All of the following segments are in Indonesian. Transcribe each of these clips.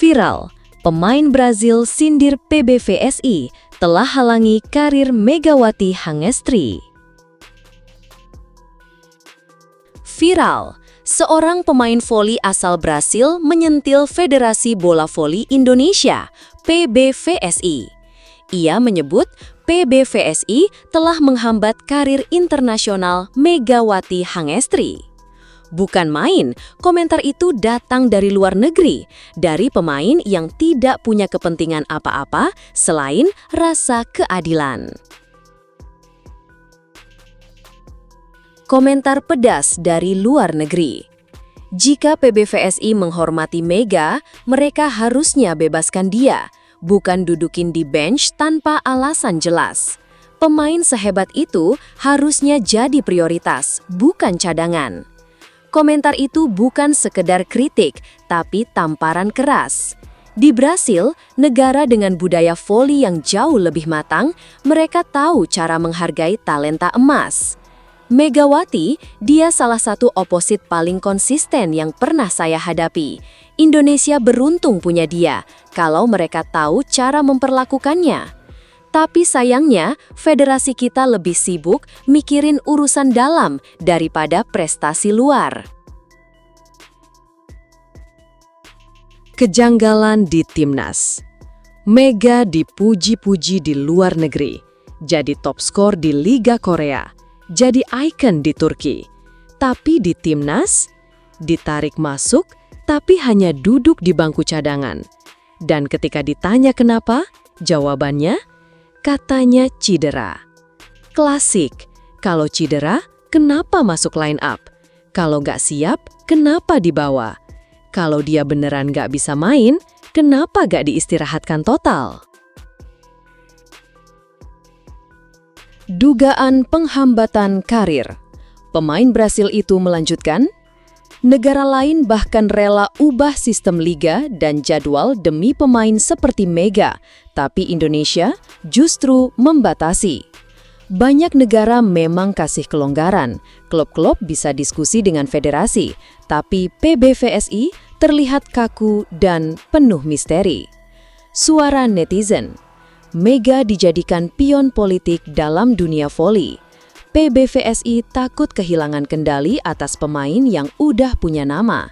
Viral, pemain Brazil sindir PBVSI telah halangi karir Megawati Hangestri. Viral, seorang pemain voli asal Brasil menyentil Federasi Bola Voli Indonesia, PBVSI. Ia menyebut PBVSI telah menghambat karir internasional Megawati Hangestri. Bukan main, komentar itu datang dari luar negeri, dari pemain yang tidak punya kepentingan apa-apa selain rasa keadilan. Komentar pedas dari luar negeri. Jika PBVSI menghormati Mega, mereka harusnya bebaskan dia, bukan dudukin di bench tanpa alasan jelas. Pemain sehebat itu harusnya jadi prioritas, bukan cadangan. Komentar itu bukan sekedar kritik, tapi tamparan keras. Di Brasil, negara dengan budaya voli yang jauh lebih matang, mereka tahu cara menghargai talenta emas. Megawati, dia salah satu oposit paling konsisten yang pernah saya hadapi. Indonesia beruntung punya dia, kalau mereka tahu cara memperlakukannya. Tapi sayangnya, federasi kita lebih sibuk mikirin urusan dalam daripada prestasi luar. Kejanggalan di Timnas. Mega dipuji-puji di luar negeri, jadi top skor di Liga Korea, jadi ikon di Turki. Tapi di Timnas, ditarik masuk, tapi hanya duduk di bangku cadangan. Dan ketika ditanya kenapa, jawabannya, katanya cedera. Klasik, kalau cedera, kenapa masuk line up? Kalau nggak siap, kenapa dibawa? Kalau dia beneran nggak bisa main, kenapa nggak diistirahatkan total? Dugaan penghambatan karir. Pemain Brasil itu melanjutkan, negara lain bahkan rela ubah sistem liga dan jadwal demi pemain seperti Mega, tapi Indonesia justru membatasi. Banyak negara memang kasih kelonggaran, klub-klub bisa diskusi dengan federasi, tapi PBVSI terlihat kaku dan penuh misteri. Suara netizen. Mega dijadikan pion politik dalam dunia voli. PBVSI takut kehilangan kendali atas pemain yang udah punya nama.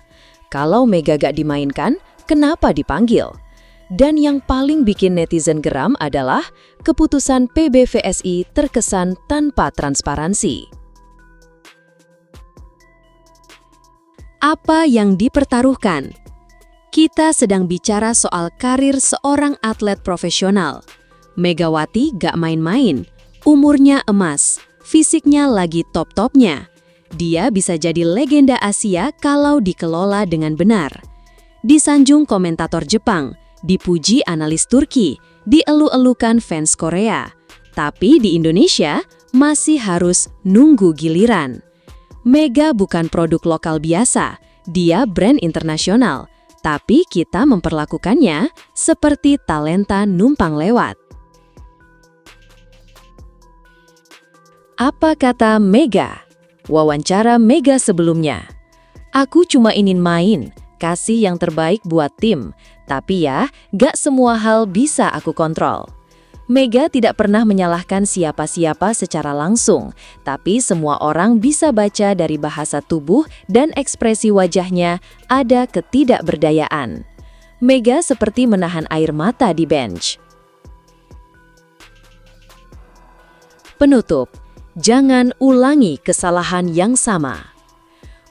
Kalau Mega gak dimainkan, kenapa dipanggil? Dan yang paling bikin netizen geram adalah keputusan PBVSI terkesan tanpa transparansi. Apa yang dipertaruhkan? Kita sedang bicara soal karir seorang atlet profesional. Megawati gak main-main, umurnya emas. Fisiknya lagi top-topnya. Dia bisa jadi legenda Asia kalau dikelola dengan benar. Disanjung komentator Jepang, dipuji analis Turki, dielu-elukan fans Korea. Tapi di Indonesia masih harus nunggu giliran. Mega bukan produk lokal biasa, dia brand internasional. Tapi kita memperlakukannya seperti talenta numpang lewat. Apa kata Mega? Wawancara Mega sebelumnya. Aku cuma ingin main, kasih yang terbaik buat tim. Tapi ya, gak semua hal bisa aku kontrol. Mega tidak pernah menyalahkan siapa-siapa secara langsung, tapi semua orang bisa baca dari bahasa tubuh dan ekspresi wajahnya ada ketidakberdayaan. Mega seperti menahan air mata di bench. Penutup. Jangan ulangi kesalahan yang sama.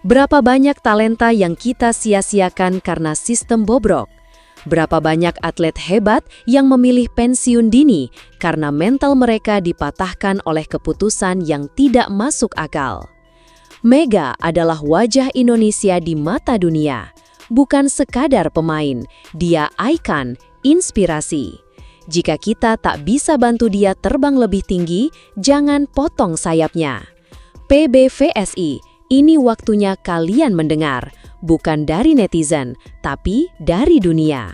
Berapa banyak talenta yang kita sia-siakan karena sistem bobrok? Berapa banyak atlet hebat yang memilih pensiun dini karena mental mereka dipatahkan oleh keputusan yang tidak masuk akal? Mega adalah wajah Indonesia di mata dunia, bukan sekadar pemain, dia ikon, inspirasi. Jika kita tak bisa bantu dia terbang lebih tinggi, jangan potong sayapnya. PBVSI, ini waktunya kalian mendengar, bukan dari netizen, tapi dari dunia.